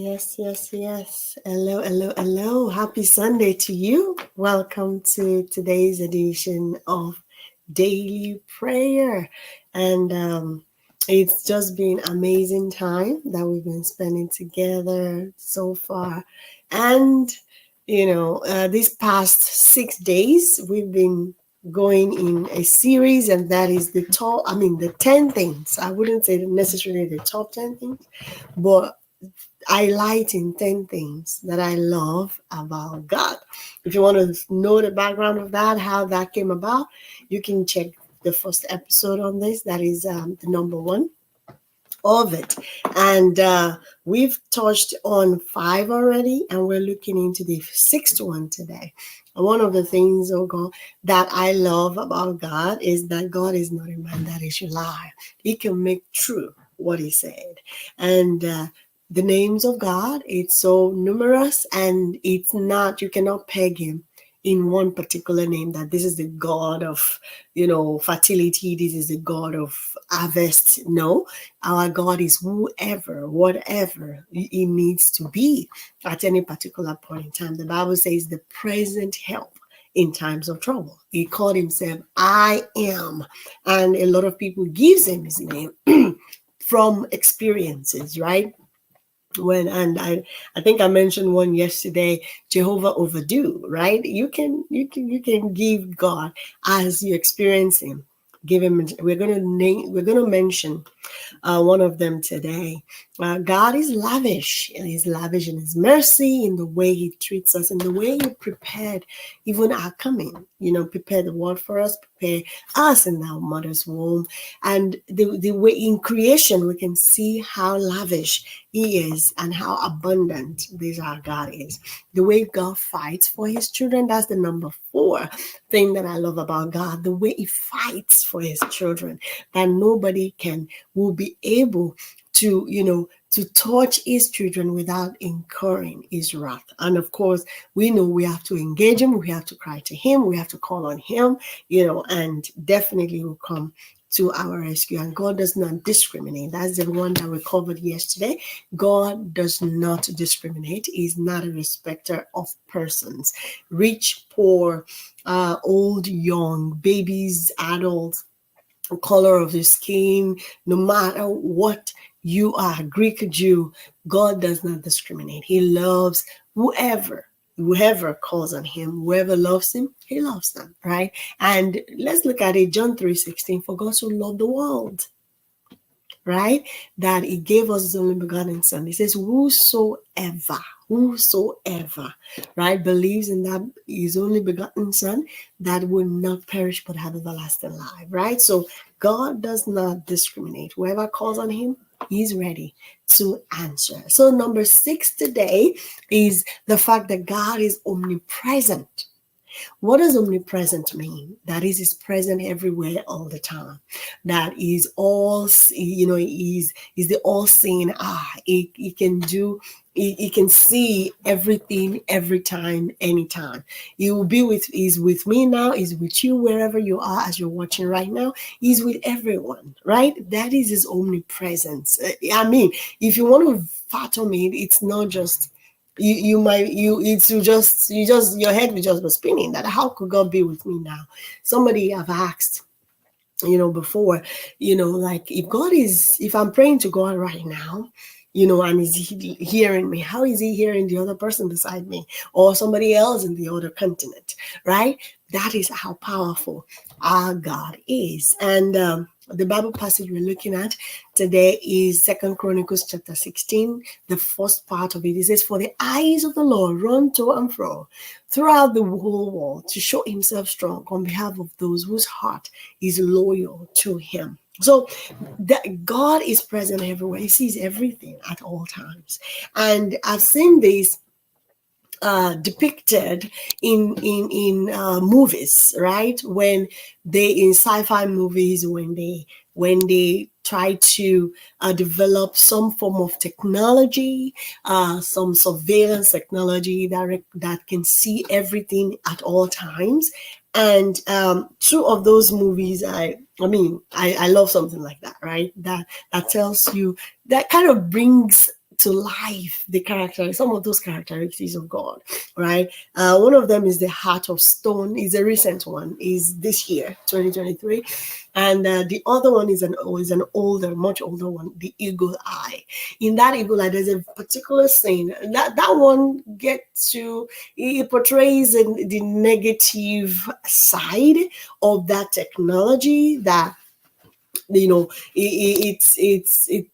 Yes, yes, yes. Hello, hello, hello. Happy Sunday to you. Welcome to today's edition of Daily Prayer. And it's just been amazing time that we've been spending together so far. And, these past 6 days, we've been going in a series, and that is the 10 things. I wouldn't say necessarily the top 10 things, but highlighting 10 things that I love about God. If you want to know the background of that, how that came about, you can check the first episode on this. That is the number one of it. And we've touched on 5 already, and we're looking into the 6th one today. One of the things, oh God, that I love about God is that God is not a man that he should lie. He can make true what he said. And the names of God, it's so numerous, and it's not, you cannot peg him in one particular name, that this is the God of, fertility, this is the God of harvest. No, our God is whoever, whatever he needs to be at any particular point in time. The Bible says the present help in times of trouble. He called himself I am, and a lot of people gives him his name from experiences, right? I think I mentioned one yesterday, Jehovah Overdue, right? You can give God as you experience him. Give him. We're gonna mention one of them today. God is lavish. He's lavish in his mercy, in the way he treats us, in the way he prepared even our coming. Prepare the world for us, prepare us in our mother's womb. And the way in creation, we can see how lavish he is and how abundant this our God is. The way God fights for his children, that's the number 4 thing that I love about God. The way he fights for his children, that nobody will be able to touch his children without incurring his wrath. And of course, we know we have to engage him, we have to cry to him, we have to call on him, and definitely will come to our rescue. And God does not discriminate. That's the one that we covered yesterday. God does not discriminate. He's not a respecter of persons. Rich, poor, old, young, babies, adults, color of the skin, no matter what you are, Greek, Jew, God does not discriminate. He loves whoever calls on him, whoever loves him, he loves them, right? And let's look at it, John 3:16, for God so loved the world, right, that he gave us his only begotten son. He says, whosoever, right, believes in that his only begotten son, that will not perish but have everlasting life, right? So God does not discriminate. Whoever calls on him, he's ready to answer. So number 6 today is the fact that God is omnipresent. What does omnipresent mean? That is, he's present everywhere all the time. That is all, he's the all-seeing eye. He can do, he can see everything, every time, anytime. He's with me now, he's with you wherever you are as you're watching right now. He's with everyone, right? That is his omnipresence. If you want to fathom it, it's not just your head will just be spinning, that how could God be with me now? Somebody have asked, before, like if I'm praying to God right now, and is he hearing me? How is he hearing the other person beside me or somebody else in the other continent, right? That is how powerful our God is. And the Bible passage we're looking at today is 2 Chronicles chapter 16, the first part of it. It says, for the eyes of the Lord run to and fro throughout the whole world to show himself strong on behalf of those whose heart is loyal to him. So that God is present everywhere. He sees everything at all times. And I've seen this depicted in movies, right? When in sci-fi movies, when they try to develop some form of technology, some surveillance technology that can see everything at all times. And 2 of those movies, I love something like that, right? That tells you, that kind of brings to life some of those characteristics of God, right? One of them is the heart of stone. Is a recent one, is this year, 2023. And the other one is an older, much older one, the eagle eye. In that eagle eye, there's a particular saying that one it portrays the negative side of that technology, that it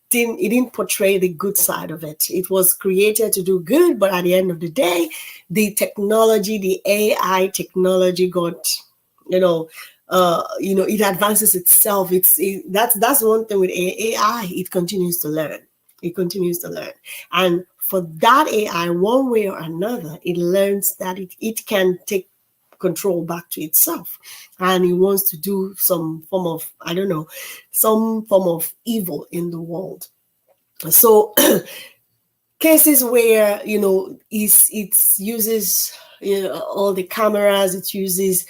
didn't portray the good side of it. It was created to do good, but at the end of the day, the technology, the AI technology got, it advances itself. That's one thing with AI. It continues to learn. And for that AI, one way or another, it learns that it can take control back to itself, and it wants to do some form of evil in the world. So cases where it uses all the cameras, it uses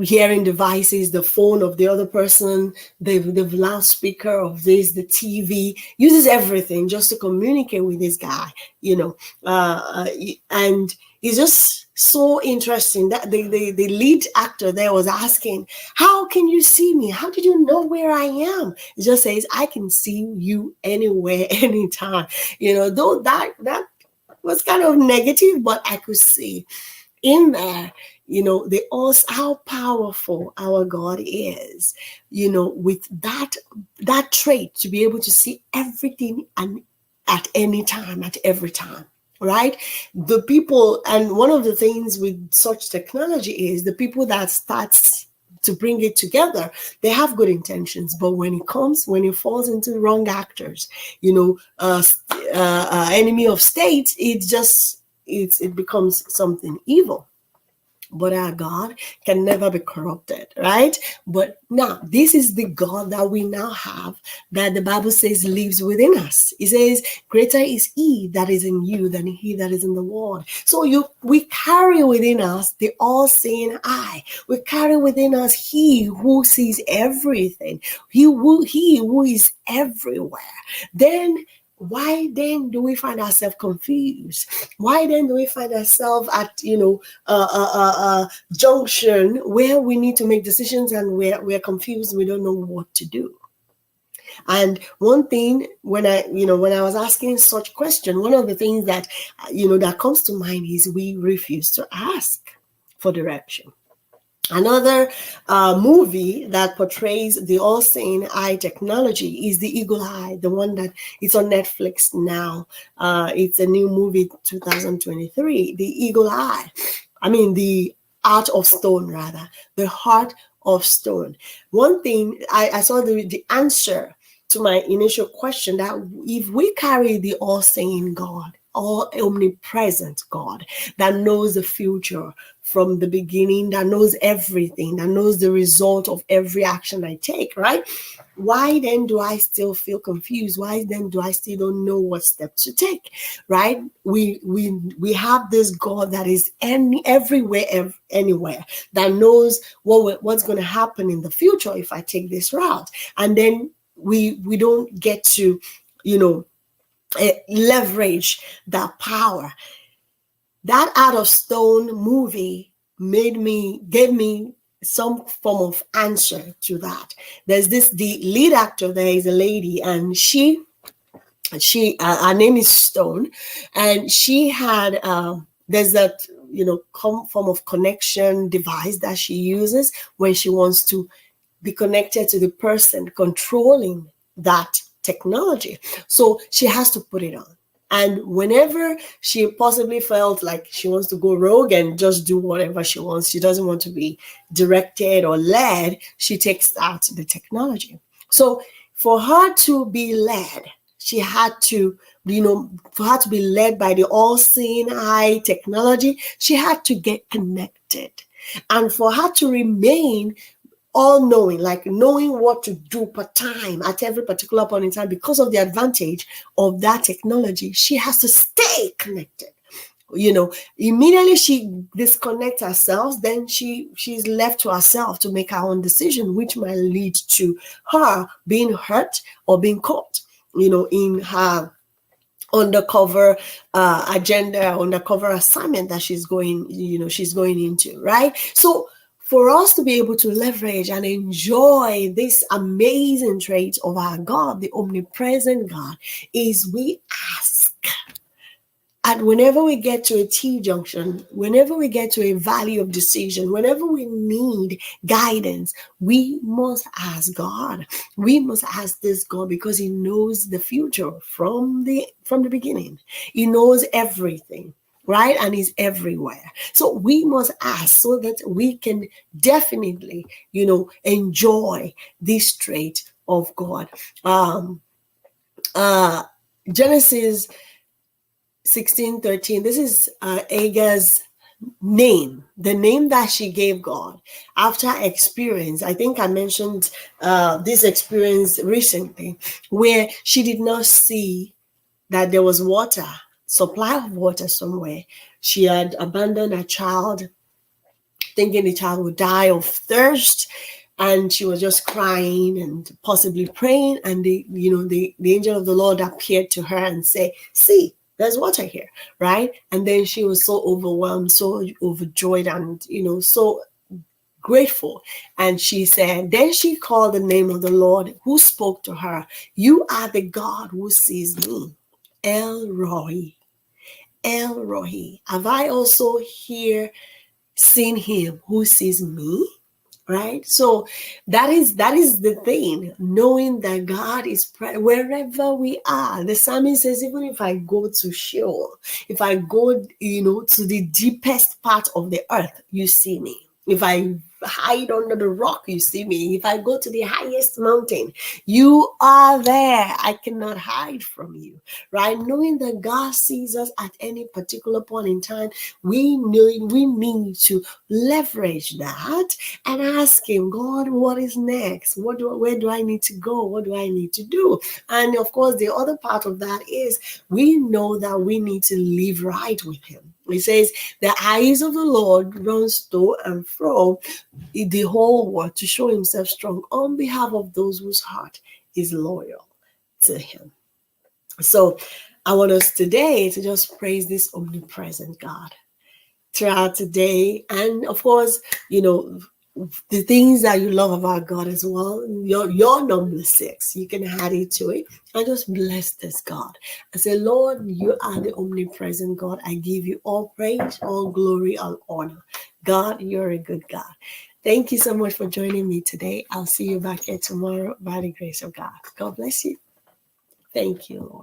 hearing devices, the phone of the other person, the loudspeaker of this, the TV, uses everything just to communicate with this guy, and it's just so interesting that the lead actor there was asking, how can you see me? How did you know where I am? It just says, I can see you anywhere, anytime. Though that was kind of negative, but I could see in there, how powerful our God is, with that trait to be able to see everything and at any time, at every time, right? The people, and one of the things with such technology is the people that starts to bring it together, they have good intentions, but when it falls into the wrong actors, enemy of state, it becomes something evil. But our God can never be corrupted, right? But now, this is the God that we now have, that the Bible says lives within us. It says, greater is he that is in you than he that is in the world. So we carry within us the all-seeing eye. We carry within us he who sees everything, he who is everywhere. Then why then do we find ourselves confused? Why then do we find ourselves at a junction where we need to make decisions and we're confused, we don't know what to do? And one thing, when I was asking such question, one of the things that that comes to mind is we refuse to ask for direction. Another movie that portrays the all-seeing eye technology is The Eagle Eye, the one that it's on Netflix now. It's a new movie, 2023. The Eagle Eye. The Heart of Stone, rather. The Heart of Stone. One thing, I saw the answer to my initial question, that if we carry the all-seeing God, all omnipresent God, that knows the future from the beginning, that knows everything, that knows the result of every action I take, right? Why then do I still feel confused? Why then do I still don't know what steps to take, right? We have this God that is everywhere, anywhere, that knows what's going to happen in the future if I take this route. And then we don't get to, leverage that power. That Out of Stone movie gave me some form of answer to that. There's the lead actor there is a lady, and she her name is Stone, and she had there's that form of connection device that she uses when she wants to be connected to the person controlling that technology. So she has to put it on. And whenever she possibly felt like she wants to go rogue and just do whatever she wants, she doesn't want to be directed or led, she takes out the technology. So for her to be led, she had to, for her to be led by the all-seeing eye technology, she had to get connected. And for her to remain all-knowing, like knowing what to do per time at every particular point in time, because of the advantage of that technology, she has to stay connected. Immediately she disconnects herself, then she's left to herself to make her own decision, which might lead to her being hurt or being caught, in her undercover agenda, undercover assignment that she's going into, right? So for us to be able to leverage and enjoy this amazing trait of our God, the omnipresent God, is we ask. And whenever we get to a T-junction, whenever we get to a valley of decision, whenever we need guidance, we must ask God. We must ask this God because He knows the future from the beginning. He knows everything, right? And He's everywhere. So we must ask so that we can definitely, enjoy this trait of God. Genesis 16:13. This is Agag's name, the name that she gave God after experience. I think I mentioned this experience recently, where she did not see that there was water, supply of water somewhere. She had abandoned her child, thinking the child would die of thirst. And she was just crying and possibly praying. And the angel of the Lord appeared to her and said, "See, there's water here," right? And then she was so overwhelmed, so overjoyed, and so grateful. And she said, then she called the name of the Lord who spoke to her. "You are the God who sees me, El Roi, El Roi. Have I also here seen Him who sees me?" Right? So that is the thing, knowing that God is wherever we are. The psalmist says, even if I go to Sheol, if I go, to the deepest part of the earth, you see me. If I hide under the rock, you see me. If I go to the highest mountain, you are there. I cannot hide from you, right? Knowing that God sees us at any particular point in time, we need to leverage that and ask Him, God, what is next? Where do I need to go? What do I need to do? And of course, the other part of that is we know that we need to live right with Him. It says, the eyes of the Lord runs to and fro in the whole world to show Himself strong on behalf of those whose heart is loyal to Him. So I want us today to just praise this omnipresent God throughout today. And of course, the things that you love about God as well, your number 6, you can add it to it and just bless this God and say, Lord, you are the omnipresent God. I give you all praise, all glory, all honor. God, you're a good God. Thank you so much for joining me today. I'll see you back here tomorrow by the grace of God. God bless you. Thank you, Lord.